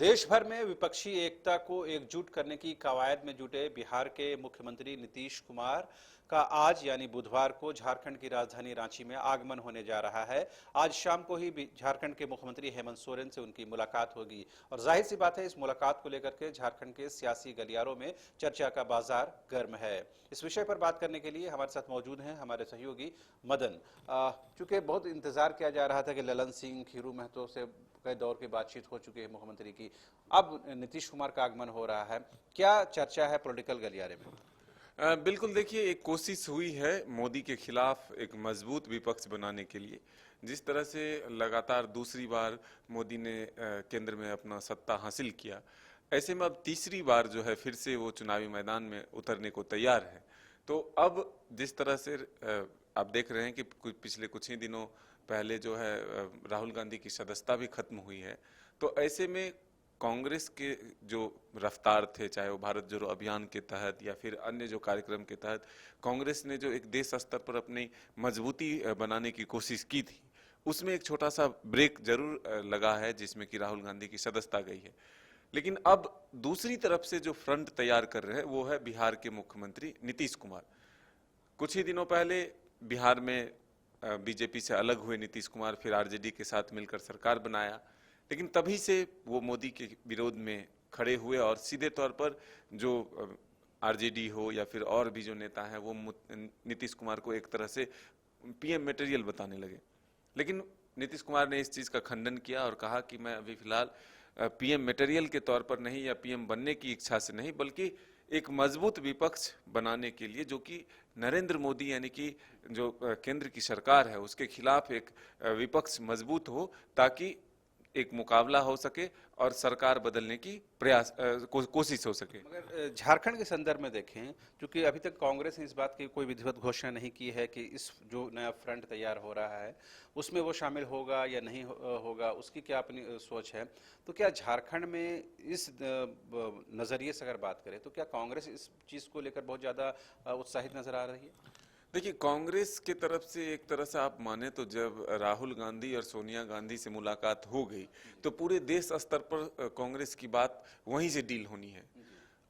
देश भर में विपक्षी एकता को एकजुट करने की कवायद में जुटे बिहार के मुख्यमंत्री नीतीश कुमार का आज यानी बुधवार को झारखंड की राजधानी रांची में आगमन होने जा रहा है। आज शाम को ही झारखंड के मुख्यमंत्री हेमंत सोरेन से उनकी मुलाकात होगी और जाहिर सी बात है इस मुलाकात को लेकर के झारखंड के सियासी गलियारों में चर्चा का बाजार गर्म है। इस विषय पर बात करने के लिए हमारे साथ मौजूद हैं हमारे सहयोगी मदन। चूंकि बहुत इंतजार किया जा रहा था कि ललन सिंह खीरू महतो से कई दौर की बातचीत हो चुकी है मुख्यमंत्री की, अब नीतीश कुमार का आगमन हो रहा है, क्या चर्चा है पॉलिटिकल गलियारे में? बिल्कुल, देखिए, एक कोशिश हुई है मोदी के खिलाफ एक मजबूत विपक्ष बनाने के लिए। जिस तरह से लगातार दूसरी बार मोदी ने केंद्र में अपना सत्ता हासिल किया, ऐसे में अब तीसरी बार जो है फिर से वो चुनावी मैदान में उतरने को तैयार है। तो अब जिस तरह से आप देख रहे हैं कि पिछले कुछ ही दिनों पहले जो है राहुल गांधी की सदस्यता भी खत्म हुई है, तो ऐसे में कांग्रेस के जो रफ्तार थे, चाहे वो भारत जोड़ो अभियान के तहत या फिर अन्य जो कार्यक्रम के तहत कांग्रेस ने जो एक देश स्तर पर अपनी मजबूती बनाने की कोशिश की थी, उसमें एक छोटा सा ब्रेक जरूर लगा है, जिसमें कि राहुल गांधी की सदस्यता गई है। लेकिन अब दूसरी तरफ से जो फ्रंट तैयार कर रहे हैं वो है बिहार के मुख्यमंत्री नीतीश कुमार। कुछ ही दिनों पहले बिहार में बीजेपी से अलग हुए नीतीश कुमार, फिर आरजेडी के साथ मिलकर सरकार बनाया, लेकिन तभी से वो मोदी के विरोध में खड़े हुए और सीधे तौर पर जो आरजेडी हो या फिर और भी जो नेता हैं वो नीतीश कुमार को एक तरह से पीएम मटेरियल बताने लगे। लेकिन नीतीश कुमार ने इस चीज़ का खंडन किया और कहा कि मैं अभी फिलहाल पीएम मटेरियल के तौर पर नहीं या पीएम बनने की इच्छा से नहीं, बल्कि एक मजबूत विपक्ष बनाने के लिए, जो कि नरेंद्र मोदी यानी कि जो केंद्र की सरकार है उसके खिलाफ एक विपक्ष मजबूत हो, ताकि एक मुकाबला हो सके और सरकार बदलने की कोशिश हो सके। मगर झारखंड के संदर्भ में देखें, क्योंकि अभी तक कांग्रेस ने इस बात की कोई विधिवत घोषणा नहीं की है कि इस जो नया फ्रंट तैयार हो रहा है उसमें वो शामिल होगा या नहीं होगा, उसकी क्या अपनी सोच है। तो क्या झारखंड में इस नज़रिए से अगर बात करें तो क्या कांग्रेस इस चीज़ को लेकर बहुत ज़्यादा उत्साहित नजर आ रही है? देखिए, कांग्रेस के तरफ से एक तरह से आप माने तो जब राहुल गांधी और सोनिया गांधी से मुलाकात हो गई तो पूरे देश स्तर पर कांग्रेस की बात वहीं से डील होनी है।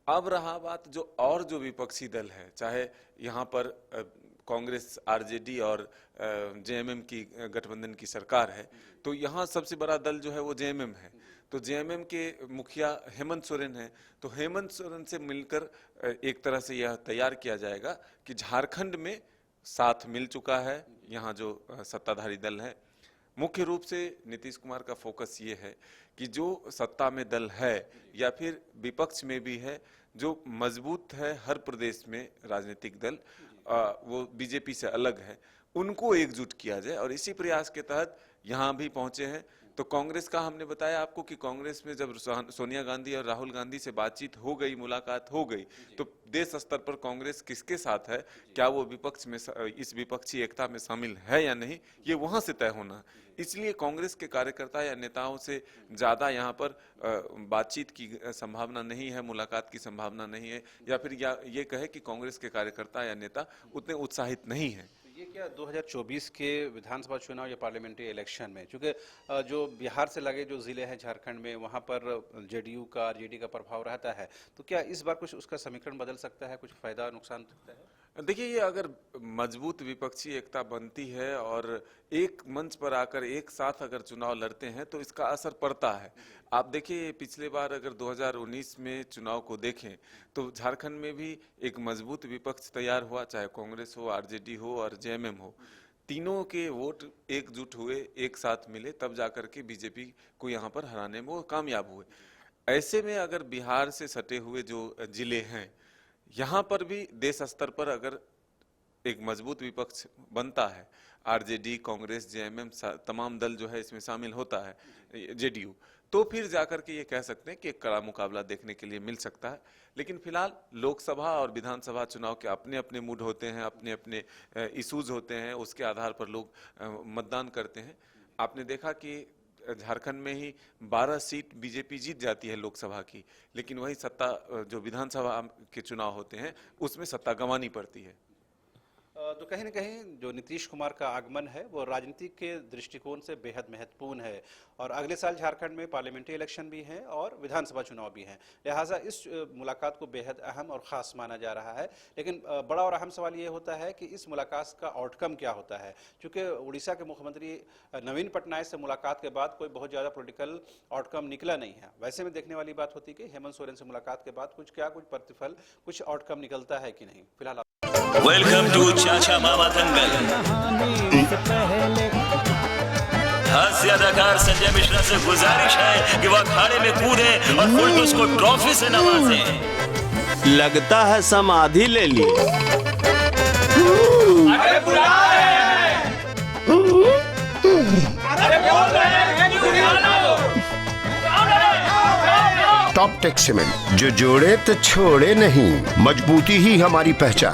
अब रहा बात जो और जो विपक्षी दल है, चाहे यहाँ पर कांग्रेस, आरजेडी और जेएमएम की गठबंधन की सरकार है, तो यहाँ सबसे बड़ा दल जो है वो जेएमएम है। तो जेएमएम के मुखिया हेमंत सोरेन है, तो हेमंत सोरेन से मिलकर एक तरह से यह तैयार किया जाएगा कि झारखंड में साथ मिल चुका है यहाँ जो सत्ताधारी दल है। मुख्य रूप से नीतीश कुमार का फोकस ये है कि जो सत्ता में दल है या फिर विपक्ष में भी है, जो मजबूत है हर प्रदेश में राजनीतिक दल, वो बीजेपी से अलग है, उनको एकजुट किया जाए और इसी प्रयास के तहत यहाँ भी पहुंचे हैं। तो कांग्रेस का हमने बताया आपको कि कांग्रेस में जब सोनिया गांधी और राहुल गांधी से बातचीत हो गई, मुलाकात हो गई, तो देश स्तर पर कांग्रेस किसके साथ है, क्या वो विपक्ष में इस विपक्षी एकता में शामिल है या नहीं, ये वहां से तय होना। इसलिए कांग्रेस के कार्यकर्ता या नेताओं से ज्यादा यहाँ पर बातचीत की संभावना नहीं है, मुलाकात की संभावना नहीं है, या फिर ये कहे कि कांग्रेस के कार्यकर्ता या नेता उतने उत्साहित नहीं है। ये क्या 2024 के विधानसभा चुनाव या पार्लियामेंट्री इलेक्शन में, क्योंकि जो बिहार से लगे जो ज़िले हैं झारखंड में, वहाँ पर जेडीयू का, आरजेडी का प्रभाव रहता है, तो क्या इस बार कुछ उसका समीकरण बदल सकता है, कुछ फायदा नुकसान दिखता है? देखिए, ये अगर मजबूत विपक्षी एकता बनती है और एक मंच पर आकर एक साथ अगर चुनाव लड़ते हैं तो इसका असर पड़ता है। आप देखिए, पिछले बार अगर 2019 में चुनाव को देखें तो झारखंड में भी एक मजबूत विपक्ष तैयार हुआ, चाहे कांग्रेस हो, आरजेडी हो और जेएमएम हो। तीनों के वोट एकजुट हुए, एक साथ मिले, तब जाकर के बीजेपी को यहाँ पर हराने में वो कामयाब हुए। ऐसे में अगर बिहार से सटे हुए जो जिले हैं, यहाँ पर भी देश स्तर पर अगर एक मजबूत विपक्ष बनता है, आरजेडी, कांग्रेस, जेएमएम तमाम दल जो है इसमें शामिल होता है, जेडीयू, तो फिर जाकर के ये कह सकते हैं कि एक कड़ा मुकाबला देखने के लिए मिल सकता है। लेकिन फिलहाल लोकसभा और विधानसभा चुनाव के अपने अपने मूड होते हैं, अपने अपने इश्यूज होते हैं, उसके आधार पर लोग मतदान करते हैं। आपने देखा कि झारखंड में ही 12 सीट बीजेपी जीत जाती है लोकसभा की, लेकिन वही सत्ता जो विधानसभा के चुनाव होते हैं उसमें सत्ता गंवानी पड़ती है। तो कहीं न कहीं जो नीतीश कुमार का आगमन है वो राजनीति के दृष्टिकोण से बेहद महत्वपूर्ण है और अगले साल झारखंड में पार्लियामेंट्री इलेक्शन भी हैं और विधानसभा चुनाव भी हैं, लिहाजा इस मुलाकात को बेहद अहम और ख़ास माना जा रहा है। लेकिन बड़ा और अहम सवाल ये होता है कि इस मुलाकात का आउटकम क्या होता है, क्योंकि उड़ीसा के मुख्यमंत्री नवीन पटनायक से मुलाकात के बाद कोई बहुत ज़्यादा पॉलिटिकल आउटकम निकला नहीं है। वैसे में देखने वाली बात होती है कि हेमंत सोरेन से मुलाकात के बाद कुछ प्रतिफल, कुछ आउटकम निकलता है कि नहीं। फिलहाल वेलकम टू चाचा मामा दंगल। हास्य अदाकार संजय मिश्रा से गुजारिश है कि वह अखाड़े में कूदे और फुलटूस को ट्रॉफी से नवाजे। लगता है समाधि ले ली। अरे बुला रहे हैं। अरे बोल रहे हैं कि उठाना लो। टॉप टेक सीमेंट, जो जोड़े तो छोड़े नहीं, मजबूती ही हमारी पहचान।